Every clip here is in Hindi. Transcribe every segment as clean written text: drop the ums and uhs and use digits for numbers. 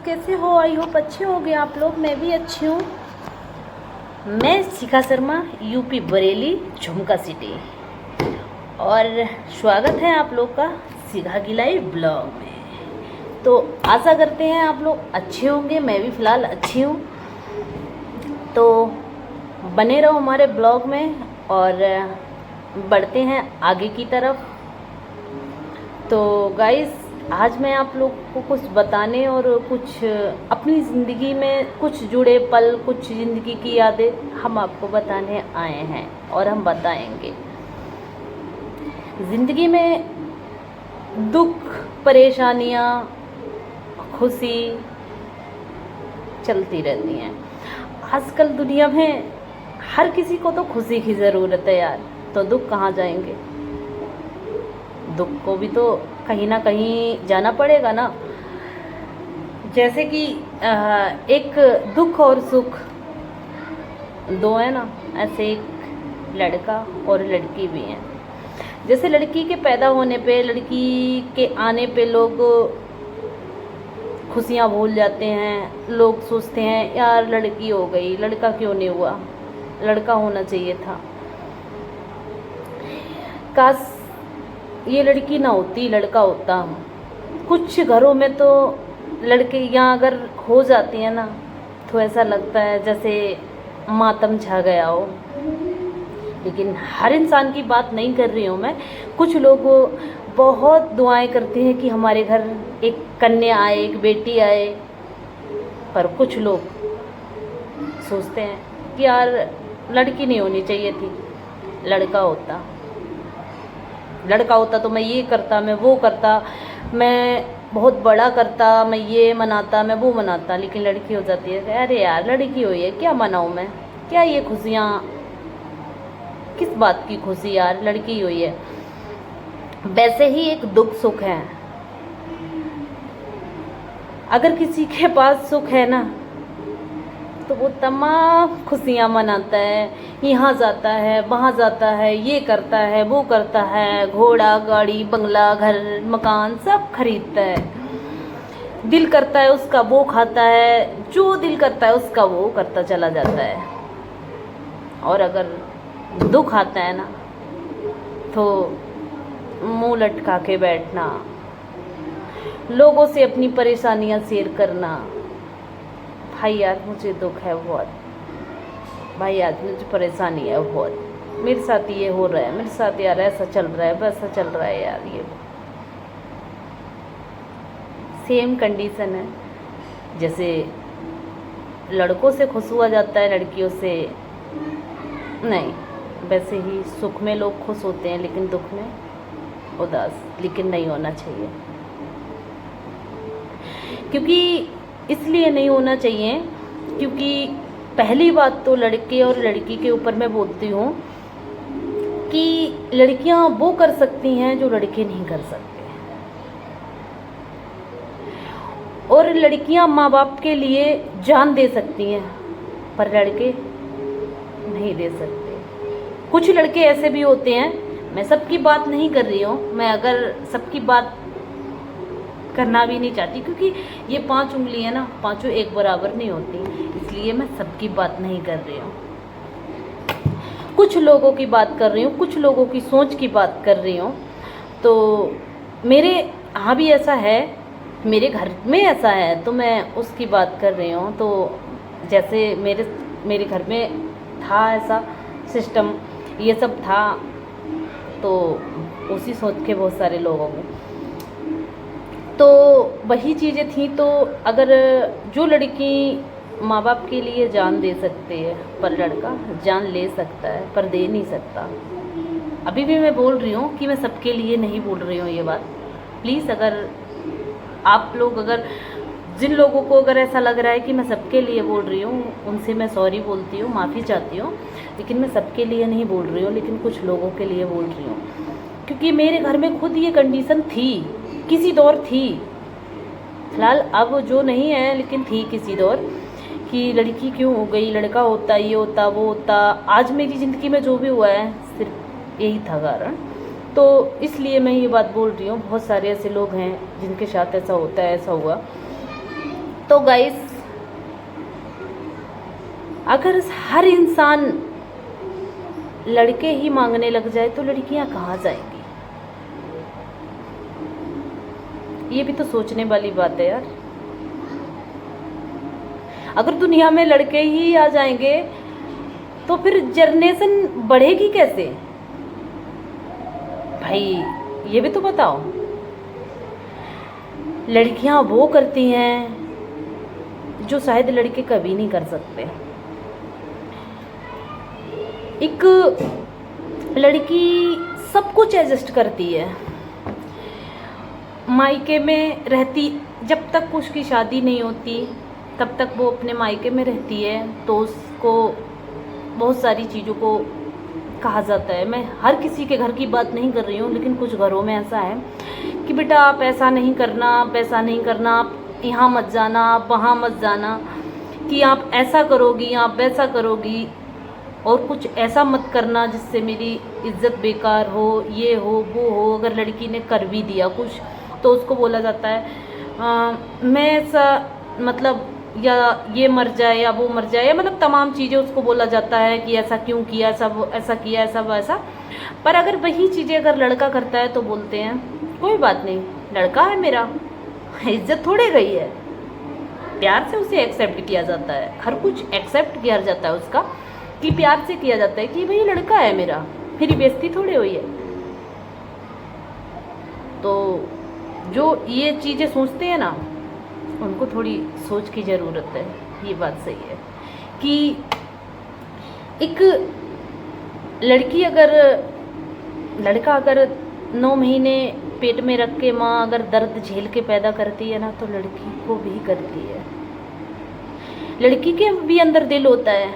कैसे हो? आई होप अच्छे होंगे आप लोग। मैं भी अच्छी हूँ। मैं शिखा शर्मा, यूपी बरेली, झुमका सिटी, और स्वागत है आप लोग का शिखा गिलाई ब्लॉग में। तो आशा करते हैं आप लोग अच्छे होंगे। मैं भी फ़िलहाल अच्छी हूँ। तो बने रहो हमारे ब्लॉग में और बढ़ते हैं आगे की तरफ। तो गाइस, आज मैं आप लोग को कुछ बताने और कुछ अपनी ज़िंदगी में कुछ जुड़े पल, कुछ ज़िंदगी की यादें हम आपको बताने आए हैं और हम बताएंगे। ज़िंदगी में दुख, परेशानियाँ, खुशी चलती रहती हैं। आजकल दुनिया में हर किसी को तो खुशी की ज़रूरत है यार, तो दुख कहाँ जाएंगे? दुख को भी तो कहीं ना कहीं जाना पड़ेगा ना। जैसे कि एक दुख और सुख दो है ना, ऐसे एक लड़का और लड़की भी हैं। जैसे लड़की के पैदा होने पे, लड़की के आने पे लोग खुशियाँ भूल जाते हैं। लोग सोचते हैं यार लड़की हो गई, लड़का क्यों नहीं हुआ, लड़का होना चाहिए था, काश ये लड़की ना होती, लड़का होता। कुछ घरों में तो लड़कियाँ अगर हो जाती हैं ना, तो ऐसा लगता है जैसे मातम छा गया हो। लेकिन हर इंसान की बात नहीं कर रही हूँ मैं। कुछ लोग बहुत दुआएं करते हैं कि हमारे घर एक कन्या आए, एक बेटी आए। पर कुछ लोग सोचते हैं कि यार लड़की नहीं होनी चाहिए थी, लड़का होता। लड़का होता तो मैं ये करता, मैं वो करता, मैं बहुत बड़ा करता, मैं ये मनाता, मैं वो मनाता। लेकिन लड़की हो जाती है, अरे यार लड़की हुई है, क्या मनाऊँ मैं, क्या ये खुशियाँ, किस बात की खुशी यार, लड़की हुई है। वैसे ही एक दुख सुख है। अगर किसी के पास सुख है ना, तो वो तमाम खुशियाँ मनाता है, यहाँ जाता है, वहाँ जाता है, ये करता है, वो करता है, घोड़ा गाड़ी बंगला घर मकान सब खरीदता है। दिल करता है उसका वो खाता है, जो दिल करता है उसका वो करता चला जाता है। और अगर दुख आता है ना, तो मुंह लटका के बैठना, लोगों से अपनी परेशानियाँ शेयर करना, भाई यार मुझे दुख है बहुत, भाई आज मुझे परेशानी है बहुत, मेरे साथ ये हो रहा है, मेरे साथ यार ऐसा चल रहा है, वैसा चल रहा है यार। ये सेम कंडीशन है। जैसे लड़कों से खुश हुआ जाता है, लड़कियों से नहीं। वैसे ही सुख में लोग खुश होते हैं, लेकिन दुख में उदास। लेकिन नहीं होना चाहिए, क्योंकि इसलिए नहीं होना चाहिए क्योंकि पहली बात तो लड़के और लड़की के ऊपर मैं बोलती हूँ कि लड़कियाँ वो कर सकती हैं जो लड़के नहीं कर सकते, और लड़कियाँ माँ बाप के लिए जान दे सकती हैं, पर लड़के नहीं दे सकते। कुछ लड़के ऐसे भी होते हैं, मैं सबकी बात नहीं कर रही हूँ, मैं अगर सबकी बात करना भी नहीं चाहती, क्योंकि ये 5 उंगली है ना, पांचों एक बराबर नहीं होती, इसलिए मैं सबकी बात नहीं कर रही हूँ। कुछ लोगों की बात कर रही हूँ, कुछ लोगों की सोच की बात कर रही हूँ। तो मेरे यहाँ भी ऐसा है, मेरे घर में ऐसा है, तो मैं उसकी बात कर रही हूँ। तो जैसे मेरे घर में था ऐसा सिस्टम, ये सब था, तो उसी सोच के बहुत सारे लोगों को तो वही चीज़ें थी। तो अगर जो लड़की माँ बाप के लिए जान दे सकती है, पर लड़का जान ले सकता है पर दे नहीं सकता। अभी भी मैं बोल रही हूँ कि मैं सबके लिए नहीं बोल रही हूँ ये बात। प्लीज़, अगर आप लोग, अगर जिन लोगों को अगर ऐसा लग रहा है कि मैं सबके लिए बोल रही हूँ, उनसे मैं सॉरी बोलती हूँ, माफ़ी चाहती हूँ। लेकिन मैं सबके लिए नहीं बोल रही हूँ, लेकिन कुछ लोगों के लिए बोल रही हूँ, क्योंकि मेरे घर में खुद ये कंडीशन थी, किसी दौर थी। फिलहाल अब जो नहीं है, लेकिन थी किसी दौर, कि लड़की क्यों हो गई, लड़का होता, ये होता, वो होता। आज मेरी ज़िंदगी में जो भी हुआ है सिर्फ यही था कारण। तो इसलिए मैं ये बात बोल रही हूँ। बहुत सारे ऐसे लोग हैं जिनके साथ ऐसा होता है, ऐसा हुआ। तो गाइस, अगर हर इंसान लड़के ही मांगने लग जाए तो लड़कियां कहाँ जाएंगी? ये भी तो सोचने वाली बात है यार। अगर दुनिया में लड़के ही आ जाएंगे तो फिर जनरेशन बढ़ेगी कैसे भाई? ये भी तो बताओ। लड़कियां वो करती हैं जो शायद लड़के कभी नहीं कर सकते। एक लड़की सब कुछ एडजस्ट करती है। मायके में रहती, जब तक उसकी शादी नहीं होती तब तक वो अपने मायके में रहती है, तो उसको बहुत सारी चीज़ों को कहा जाता है। मैं हर किसी के घर की बात नहीं कर रही हूँ, लेकिन कुछ घरों में ऐसा है कि बेटा आप ऐसा नहीं करना, आप ऐसा नहीं करना, आप यहाँ मत जाना, आप वहाँ मत जाना, कि आप ऐसा करोगी, आप वैसा करोगी, और कुछ ऐसा मत करना जिससे मेरी इज्जत बेकार हो, ये हो वो हो। अगर लड़की ने कर भी दिया कुछ तो उसको बोला जाता है मैं ऐसा, मतलब या ये मर जाए या वो मर जाए, या मतलब तमाम चीज़ें उसको बोला जाता है कि ऐसा क्यों किया, ऐसा ऐसा किया, ऐसा वैसा। पर अगर वही चीज़ें अगर लड़का करता है तो बोलते हैं कोई बात नहीं, लड़का है मेरा, इज्जत थोड़े गई है। प्यार से उसे एक्सेप्ट किया जाता है, हर कुछ एक्सेप्ट किया जाता है उसका, कि प्यार से किया जाता है कि भाई लड़का है मेरा, मेरी बेइज्जती थोड़ी हुई है। तो जो ये चीज़ें सोचते हैं ना, उनको थोड़ी सोच की ज़रूरत है। ये बात सही है कि एक लड़की अगर, लड़का अगर 9 महीने पेट में रख के माँ अगर दर्द झेल के पैदा करती है ना, तो लड़की को भी करती है। लड़की के भी अंदर दिल होता है,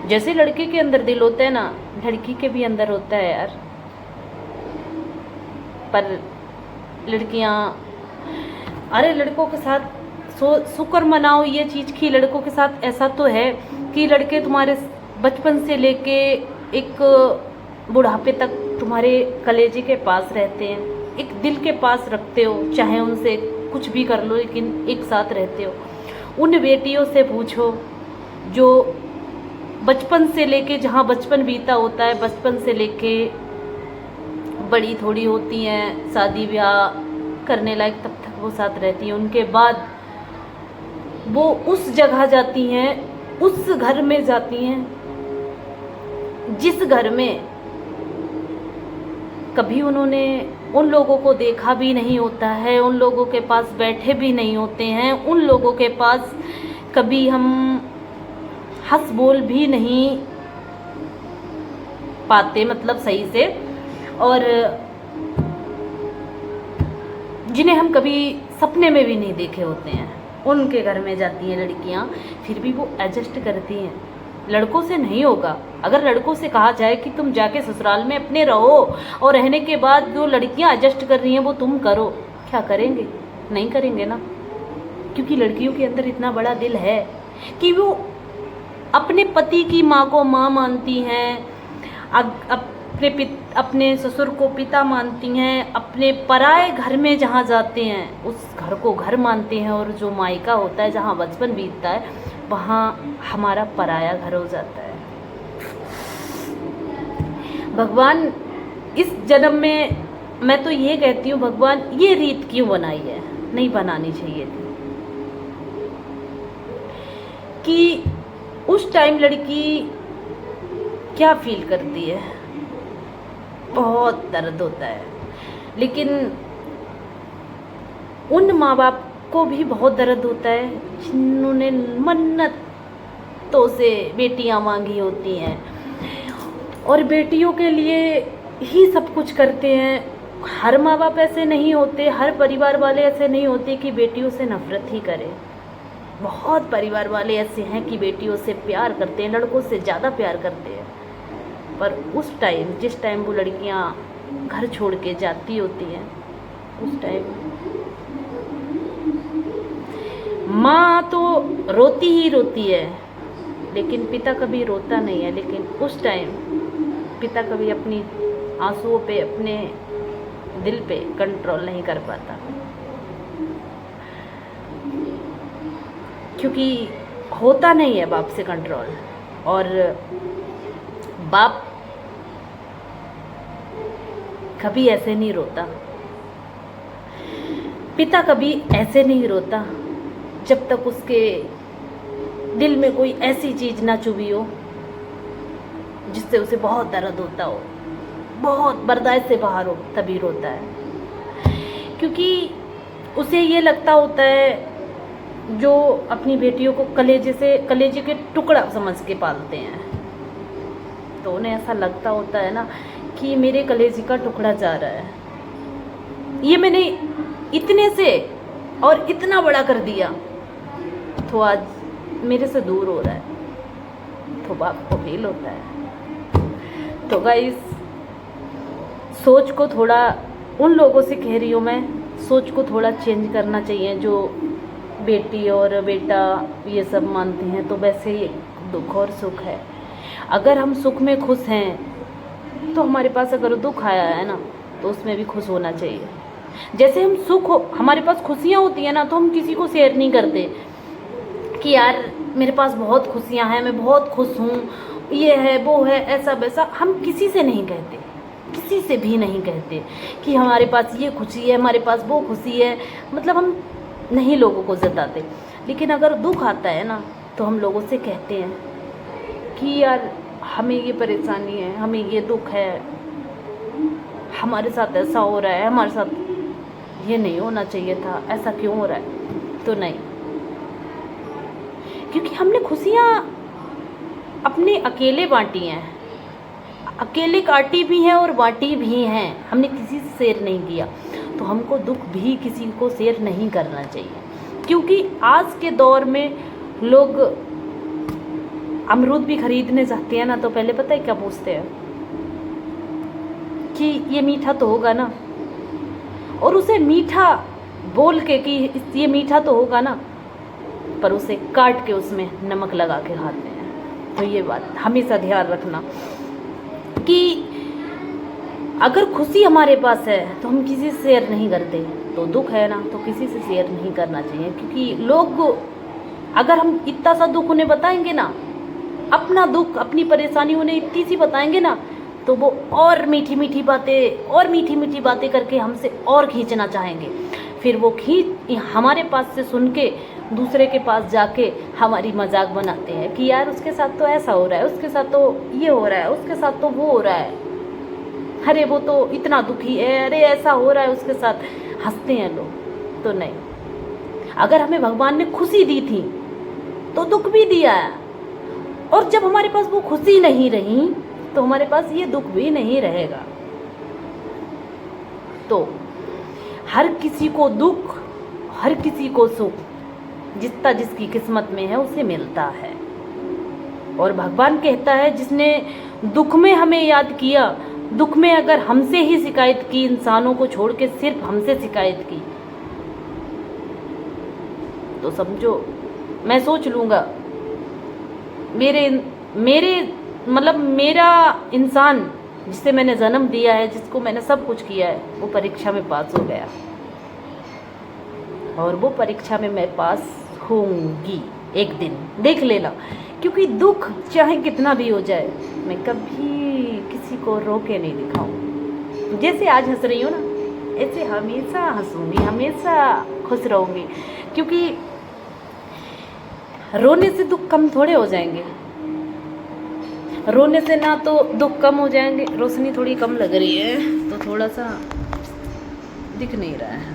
जैसे लड़के के अंदर दिल होता है ना, लड़की के भी अंदर होता है यार। पर लड़कियां, अरे लड़कों के साथ शुक्र मनाओ ये चीज़ की, लड़कों के साथ ऐसा तो है कि लड़के तुम्हारे बचपन से लेके एक बुढ़ापे तक तुम्हारे कलेजे के पास रहते हैं, एक दिल के पास रखते हो, चाहे उनसे कुछ भी कर लो लेकिन एक साथ रहते हो। उन बेटियों से पूछो जो बचपन से लेके, जहाँ बचपन बीता होता है, बचपन से लेके बड़ी थोड़ी होती हैं, शादी ब्याह करने लायक, तब तक वो साथ रहती हैं। उनके बाद वो उस जगह जाती हैं, उस घर में जाती हैं जिस घर में कभी उन्होंने उन लोगों को देखा भी नहीं होता है, उन लोगों के पास बैठे भी नहीं होते हैं, उन लोगों के पास कभी हम हंस बोल भी नहीं पाते, मतलब सही से, और जिन्हें हम कभी सपने में भी नहीं देखे होते हैं, उनके घर में जाती हैं लड़कियां। फिर भी वो एडजस्ट करती हैं। लड़कों से नहीं होगा। अगर लड़कों से कहा जाए कि तुम जाके ससुराल में अपने रहो, और रहने के बाद जो लड़कियां एडजस्ट कर रही हैं वो तुम करो, क्या करेंगे? नहीं करेंगे ना, क्योंकि लड़कियों के अंदर इतना बड़ा दिल है कि वो अपने पति की माँ को माँ मानती हैं, अपने ससुर को पिता मानती हैं, अपने पराए घर में जहाँ जाते हैं उस घर को घर मानते हैं, और जो मायका होता है जहाँ बचपन बीतता है वहाँ हमारा पराया घर हो जाता है। भगवान इस जन्म में, मैं तो ये कहती हूँ, भगवान ये रीत क्यों बनाई है? नहीं बनानी चाहिए थी। कि उस टाइम लड़की क्या फील करती है, बहुत दर्द होता है, लेकिन उन माँ बाप को भी बहुत दर्द होता है जिन्होंने मन्नतों से बेटियां मांगी होती हैं, और बेटियों के लिए ही सब कुछ करते हैं। हर माँ बाप ऐसे नहीं होते, हर परिवार वाले ऐसे नहीं होते कि बेटियों से नफरत ही करें। बहुत परिवार वाले ऐसे हैं कि बेटियों से प्यार करते हैं, लड़कों से ज़्यादा प्यार करते हैं। पर उस टाइम, जिस टाइम वो लड़कियां घर छोड़ के जाती होती हैं, उस टाइम माँ तो रोती ही रोती है, लेकिन पिता कभी रोता नहीं है। लेकिन उस टाइम पिता कभी अपनी आंसुओं पे, अपने दिल पे कंट्रोल नहीं कर पाता। क्योंकि होता नहीं है बाप से कंट्रोल। और बाप कभी ऐसे नहीं रोता, पिता कभी ऐसे नहीं रोता जब तक उसके दिल में कोई ऐसी चीज़ ना चुभी हो जिससे उसे बहुत दर्द होता हो, बहुत बर्दाश्त से बाहर हो, तभी रोता है। क्योंकि उसे ये लगता होता है जो अपनी बेटियों को कलेजे के टुकड़ा समझ के पालते हैं, तो उन्हें ऐसा लगता होता है ना कि मेरे कलेजे का टुकड़ा जा रहा है, ये मैंने इतने से और इतना बड़ा कर दिया तो आज मेरे से दूर हो रहा है, तो बाप को फील होता है। तो गाइस, सोच को थोड़ा, उन लोगों से कह रही हूँ मैं, सोच को थोड़ा चेंज करना चाहिए जो बेटी और बेटा ये सब मानते हैं। तो वैसे ही दुख और सुख है, अगर हम सुख में खुश हैं तो हमारे पास अगर दुख आया है ना तो उसमें भी खुश होना चाहिए। जैसे हम हमारे पास खुशियाँ होती हैं ना तो हम किसी को शेयर नहीं करते कि यार मेरे पास बहुत खुशियाँ हैं, मैं बहुत खुश हूँ, ये है वो है, ऐसा वैसा हम किसी से नहीं कहते, किसी से भी नहीं कहते कि हमारे पास ये खुशी है, हमारे पास वो खुशी है, मतलब हम नहीं लोगों को जताते। लेकिन अगर दुख आता है ना तो हम लोगों से कहते हैं कि यार हमें ये परेशानी है, हमें ये दुख है, हमारे साथ ऐसा हो रहा है, हमारे साथ ये नहीं होना चाहिए था, ऐसा क्यों हो रहा है। तो नहीं, क्योंकि हमने खुशियाँ अपने अकेले बांटी हैं, अकेले काटी भी हैं और बांटी भी हैं, हमने किसी से शेयर नहीं किया। तो हमको दुख भी किसी को शेयर नहीं करना चाहिए, क्योंकि आज के दौर में लोग अमरूद भी खरीदने जाते हैं ना तो पहले पता है क्या पूछते हैं कि ये मीठा तो होगा ना, और उसे मीठा बोल के कि ये मीठा तो होगा ना, पर उसे काट के उसमें नमक लगा के खाते हैं। तो ये बात हमेशा ध्यान रखना कि अगर खुशी हमारे पास है तो हम किसी से शेयर नहीं करते, तो दुख है ना तो किसी से शेयर नहीं करना चाहिए। क्योंकि लोग, अगर हम इतना सा दुख उन्हें बताएंगे ना, अपना दुख अपनी परेशानी उन्हें इतनी सी बताएंगे ना, तो वो और मीठी मीठी बातें करके हमसे और खींचना चाहेंगे। फिर वो हमारे पास से सुन के दूसरे के पास जाके हमारी मजाक बनाते हैं कि यार उसके साथ तो ऐसा हो रहा है, उसके साथ तो ये हो रहा है, उसके साथ तो वो हो रहा है, अरे वो तो इतना दुखी है, अरे ऐसा हो रहा है उसके साथ, हंसते हैं लोग। तो नहीं, अगर हमें भगवान ने खुशी दी थी तो दुख भी दिया है, और जब हमारे पास वो खुशी नहीं रही तो हमारे पास ये दुख भी नहीं रहेगा। तो हर किसी को दुख, हर किसी को सुख जितना जिसकी किस्मत में है उसे मिलता है। और भगवान कहता है जिसने दुख में हमें याद किया, दुख में अगर हमसे ही शिकायत की, इंसानों को छोड़ के सिर्फ हमसे शिकायत की, तो समझो मैं सोच लूँगा मेरा इंसान जिसे मैंने जन्म दिया है, जिसको मैंने सब कुछ किया है, वो परीक्षा में पास हो गया, और वो परीक्षा में मैं पास होंगी एक दिन, देख लेना। क्योंकि दुख चाहे कितना भी हो जाए, मैं कभी किसी को रो के नहीं दिखाऊंगी। जैसे आज हंस रही हूँ ना, ऐसे हमेशा हंसूंगी, हमेशा खुश रहूंगी। क्योंकि रोने से दुख कम थोड़े हो जाएंगे, रोने से ना तो दुख कम हो जाएंगे। रोशनी थोड़ी कम लग रही है तो थोड़ा सा दिख नहीं रहा है,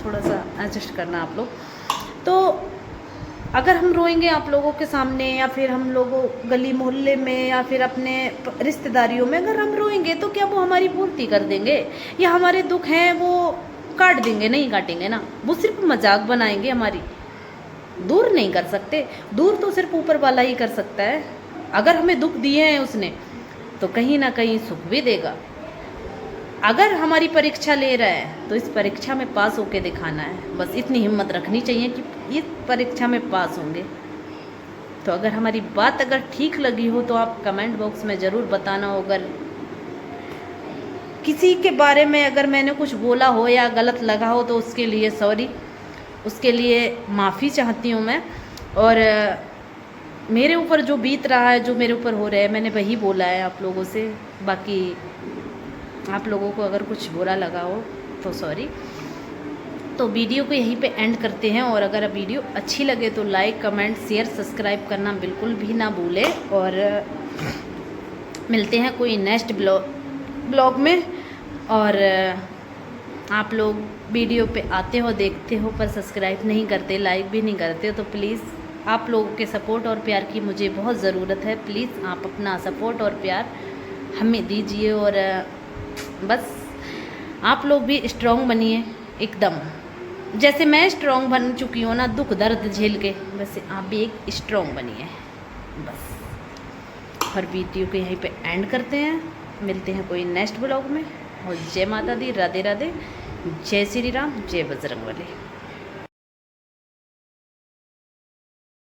थोड़ा सा एडजस्ट करना आप लोग। तो अगर हम रोएंगे आप लोगों के सामने, या फिर हम लोगों गली मोहल्ले में, या फिर अपने रिश्तेदारियों में अगर हम रोएंगे, तो क्या वो हमारी पूर्ति कर देंगे, या हमारे दुख हैं वो काट देंगे? नहीं काटेंगे ना, वो सिर्फ मजाक बनाएंगे, हमारी दूर नहीं कर सकते। दूर तो सिर्फ ऊपर वाला ही कर सकता है। अगर हमें दुख दिए हैं उसने, तो कहीं ना कहीं सुख भी देगा। अगर हमारी परीक्षा ले रहा है तो इस परीक्षा में पास होके दिखाना है, बस इतनी हिम्मत रखनी चाहिए कि इस परीक्षा में पास होंगे। तो अगर हमारी बात अगर ठीक लगी हो तो आप कमेंट बॉक्स में ज़रूर बताना। अगर किसी के बारे में अगर मैंने कुछ बोला हो या गलत लगा हो तो उसके लिए सॉरी, उसके लिए माफ़ी चाहती हूँ मैं। और मेरे ऊपर जो बीत रहा है, जो मेरे ऊपर हो रहा है, मैंने वही बोला है आप लोगों से। बाकी आप लोगों को अगर कुछ बुरा लगा हो तो सॉरी। तो वीडियो को यहीं पे एंड करते हैं, और अगर वीडियो अच्छी लगे तो लाइक, कमेंट, शेयर, सब्सक्राइब करना बिल्कुल भी ना भूलें। और मिलते हैं कोई नेक्स्ट ब्लॉग में। और आप लोग वीडियो पे आते हो, देखते हो, पर सब्सक्राइब नहीं करते, लाइक भी नहीं करते, तो प्लीज़ आप लोगों के सपोर्ट और प्यार की मुझे बहुत ज़रूरत है। प्लीज़ आप अपना सपोर्ट और प्यार हमें दीजिए। और बस आप लोग भी स्ट्रॉन्ग बनिए एकदम, जैसे मैं स्ट्रॉन्ग बन चुकी हूँ ना दुख दर्द झेल के, वैसे आप भी एक स्ट्रॉन्ग बनिए बस। और वीडियो को यहीं पे एंड करते हैं, मिलते हैं कोई नेक्स्ट ब्लॉग में। और जय माता दी, राधे राधे, जय श्री राम, जय बजरंगबली।